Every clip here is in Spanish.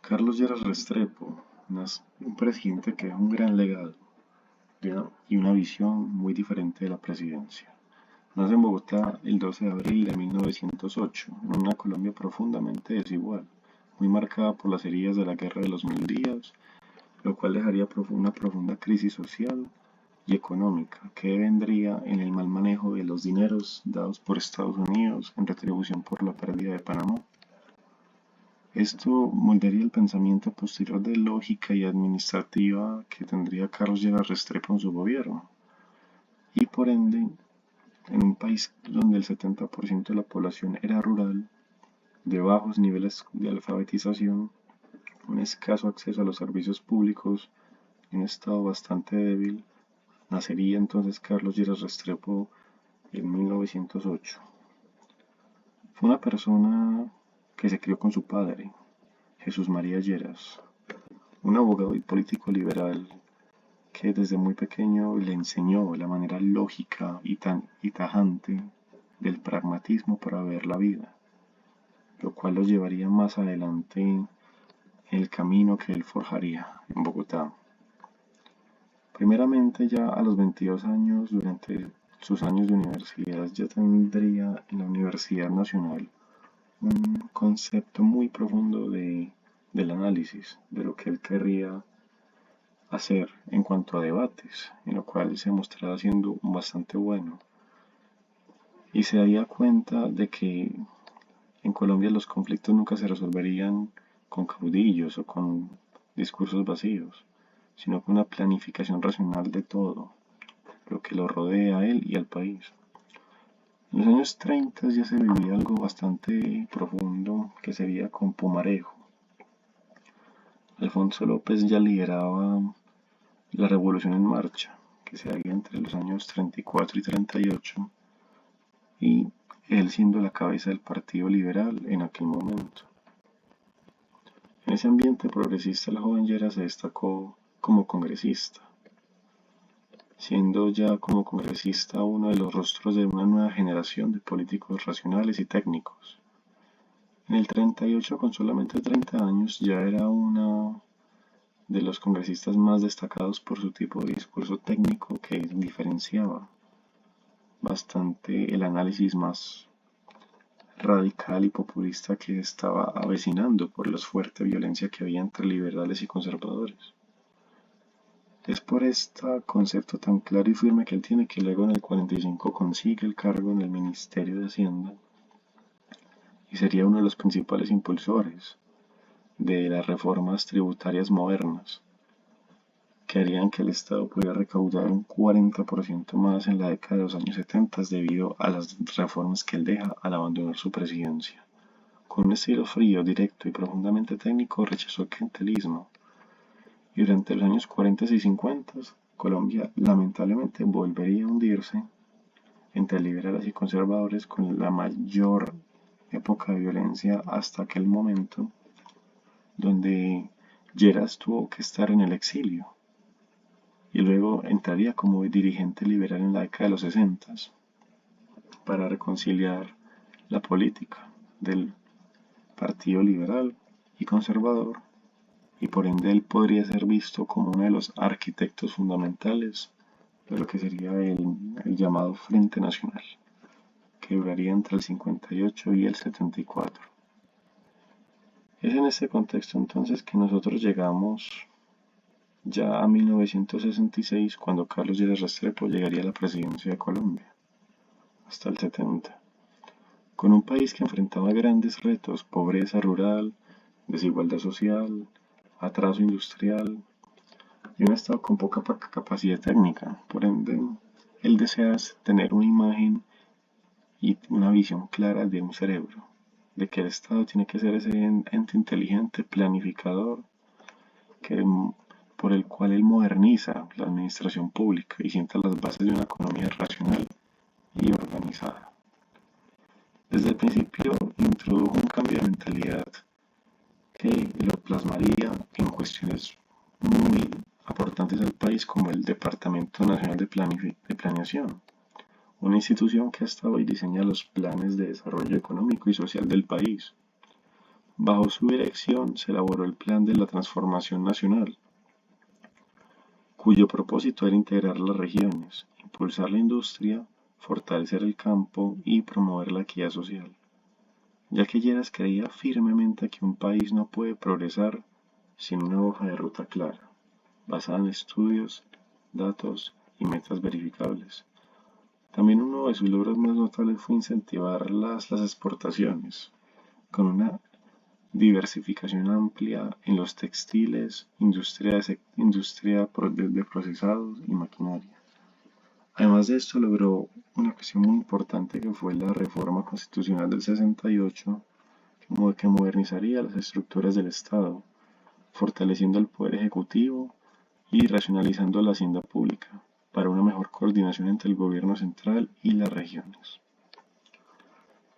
Carlos Lleras Restrepo, un presidente que deja un gran legado y una visión muy diferente de la presidencia. Nace en Bogotá el 12 de abril de 1908, en una Colombia profundamente desigual, muy marcada por las heridas de la Guerra de los Mil Días, lo cual dejaría una profunda crisis social y económica que vendría en el mal manejo de los dineros dados por Estados Unidos en retribución por la pérdida de Panamá. Esto moldearía el pensamiento posterior de lógica y administrativa que tendría Carlos Lleras Restrepo en su gobierno, y por ende, en un país donde el 70% de la población era rural, de bajos niveles de alfabetización, un escaso acceso a los servicios públicos y un estado bastante débil, nacería entonces Carlos Lleras Restrepo en 1908. Fue una persona que se crió con su padre, Jesús María Lleras, un abogado y político liberal que desde muy pequeño le enseñó la manera lógica y tajante del pragmatismo para ver la vida, lo cual lo llevaría más adelante en el camino que él forjaría en Bogotá. Primeramente ya a los 22 años, durante sus años de universidad, ya tendría en la Universidad Nacional un concepto muy profundo del análisis, de lo que él querría hacer en cuanto a debates, en lo cual se mostraba siendo bastante bueno. Y se daría cuenta de que en Colombia los conflictos nunca se resolverían con caudillos o con discursos vacíos, sino con una planificación racional de todo lo que lo rodea a él y al país. En los años 30 ya se vivía algo bastante profundo que sería con Pumarejo. Alfonso López ya lideraba la revolución en marcha, que se haría entre los años 34 y 38, y él siendo la cabeza del Partido Liberal en aquel momento. En ese ambiente progresista, el joven Lleras se destacó como congresista, siendo ya como congresista uno de los rostros de una nueva generación de políticos racionales y técnicos. En el 38, con solamente 30 años, ya era uno de los congresistas más destacados por su tipo de discurso técnico que diferenciaba bastante el análisis más radical y populista que estaba avecinando por la fuerte violencia que había entre liberales y conservadores. Es por este concepto tan claro y firme que él tiene que luego en el 45 consigue el cargo en el Ministerio de Hacienda y sería uno de los principales impulsores de las reformas tributarias modernas que harían que el Estado pudiera recaudar un 40% más en la década de los años 70 debido a las reformas que él deja al abandonar su presidencia. Con un estilo frío, directo y profundamente técnico, rechazó el clientelismo. Y durante los años 40 y 50, Colombia lamentablemente volvería a hundirse entre liberales y conservadores con la mayor época de violencia hasta aquel momento, donde Lleras tuvo que estar en el exilio y luego entraría como dirigente liberal en la década de los 60 para reconciliar la política del Partido Liberal y Conservador, y por ende él podría ser visto como uno de los arquitectos fundamentales de lo que sería el llamado Frente Nacional, que duraría entre el 58 y el 74. Es en este contexto entonces que nosotros llegamos ya a 1966, cuando Carlos Lleras Restrepo llegaría a la presidencia de Colombia, hasta el 70, con un país que enfrentaba grandes retos: pobreza rural, desigualdad social, atraso industrial y un Estado con poca capacidad técnica. Por ende, él desea tener una imagen y una visión clara de un cerebro, de que el Estado tiene que ser ese ente inteligente, planificador, que, por el cual él moderniza la administración pública y sienta las bases de una economía racional y organizada. Desde el principio introdujo un cambio de mentalidad que lo plasmaría en cuestiones muy aportantes al país, como el Departamento Nacional de Planeación, una institución que hasta hoy diseña los planes de desarrollo económico y social del país. Bajo su dirección se elaboró el Plan de la Transformación Nacional, cuyo propósito era integrar las regiones, impulsar la industria, fortalecer el campo y promover la equidad social, ya que Lleras creía firmemente que un país no puede progresar sin una hoja de ruta clara, basada en estudios, datos y metas verificables. También uno de sus logros más notables fue incentivar las exportaciones, con una diversificación amplia en los textiles, industria de procesados y maquinaria. Además de esto, logró una cuestión muy importante que fue la reforma constitucional del 68, que modernizaría las estructuras del Estado, fortaleciendo el poder ejecutivo y racionalizando la hacienda pública para una mejor coordinación entre el gobierno central y las regiones.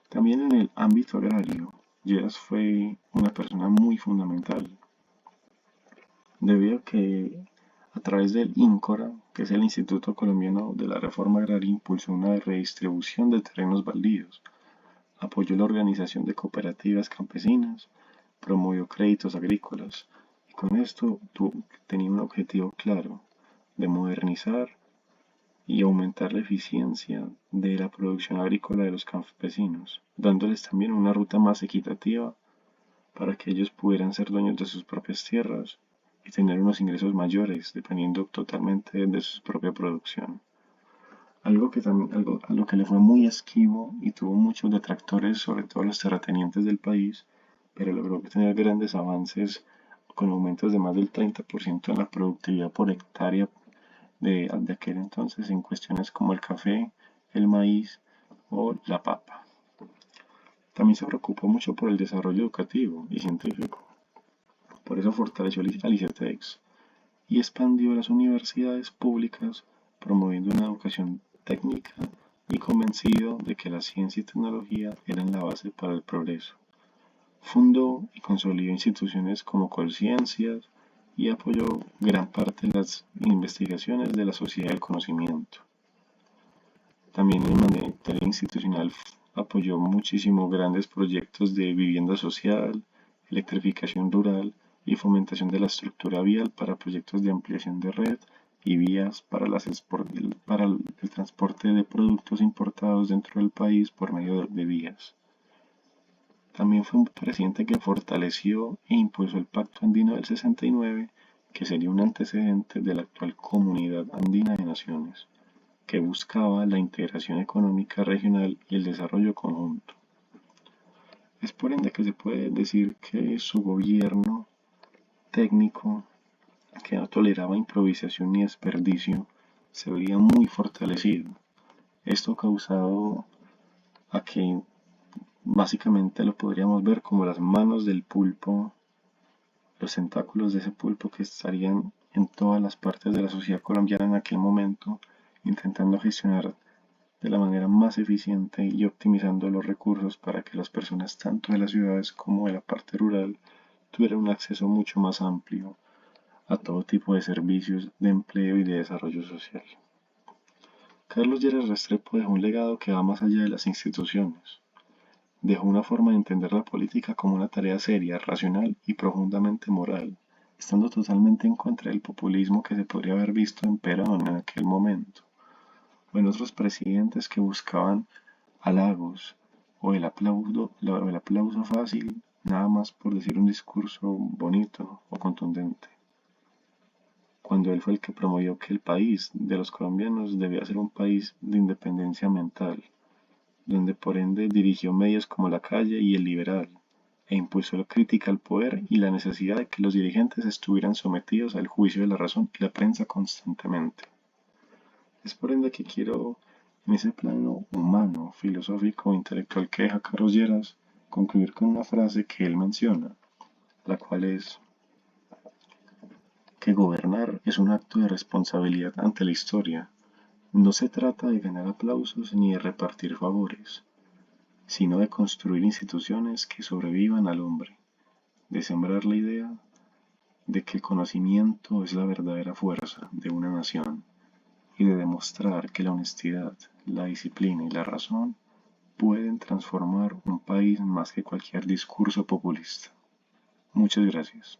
También en el ámbito agrario, Lleras fue una persona muy fundamental, debido a que a través del INCORA, que es el Instituto Colombiano de la Reforma Agraria, impulsó una redistribución de terrenos baldíos, apoyó la organización de cooperativas campesinas, promovió créditos agrícolas y con esto tenía un objetivo claro de modernizar y aumentar la eficiencia de la producción agrícola de los campesinos, dándoles también una ruta más equitativa para que ellos pudieran ser dueños de sus propias tierras y tener unos ingresos mayores dependiendo totalmente de su propia producción. Algo a lo que le fue muy esquivo y tuvo muchos detractores, sobre todo los terratenientes del país, pero logró tener grandes avances con aumentos de más del 30% en la productividad por hectárea de aquel entonces en cuestiones como el café, el maíz o la papa. También se preocupó mucho por el desarrollo educativo y científico. Por eso fortaleció al ICETEX y expandió las universidades públicas promoviendo una educación técnica y convencido de que la ciencia y tecnología eran la base para el progreso. Fundó y consolidó instituciones como Colciencias y apoyó gran parte de las investigaciones de la sociedad del conocimiento. También en materia institucional apoyó muchísimo grandes proyectos de vivienda social, electrificación rural y fomentación de la estructura vial para proyectos de ampliación de red y vías para el transporte de productos importados dentro del país por medio de vías. También fue un presidente que fortaleció e impulsó el Pacto Andino del 69, que sería un antecedente de la actual Comunidad Andina de Naciones, que buscaba la integración económica regional y el desarrollo conjunto. Es por ende que se puede decir que su gobierno técnico, que no toleraba improvisación ni desperdicio, se veía muy fortalecido. Esto causado a que básicamente lo podríamos ver como las manos del pulpo, los tentáculos de ese pulpo que estarían en todas las partes de la sociedad colombiana en aquel momento, intentando gestionar de la manera más eficiente y optimizando los recursos para que las personas tanto de las ciudades como de la parte rural tuvieran un acceso mucho más amplio a todo tipo de servicios de empleo y de desarrollo social. Carlos Lleras Restrepo dejó un legado que va más allá de las instituciones. Dejó una forma de entender la política como una tarea seria, racional y profundamente moral, estando totalmente en contra del populismo que se podría haber visto en Perón en aquel momento, o en otros presidentes que buscaban halagos o el aplauso fácil, nada más por decir un discurso bonito o contundente, cuando él fue el que promovió que el país de los colombianos debía ser un país de independencia mental, donde por ende dirigió medios como La Calle y El Liberal, e impulsó la crítica al poder y la necesidad de que los dirigentes estuvieran sometidos al juicio de la razón y la prensa constantemente. Es por ende que quiero, en ese plano humano, filosófico e intelectual que deja Carlos Lleras, concluir con una frase que él menciona, la cual es que gobernar es un acto de responsabilidad ante la historia. No se trata de ganar aplausos ni de repartir favores, sino de construir instituciones que sobrevivan al hombre, de sembrar la idea de que el conocimiento es la verdadera fuerza de una nación y de demostrar que la honestidad, la disciplina y la razón pueden transformar un país más que cualquier discurso populista. Muchas gracias.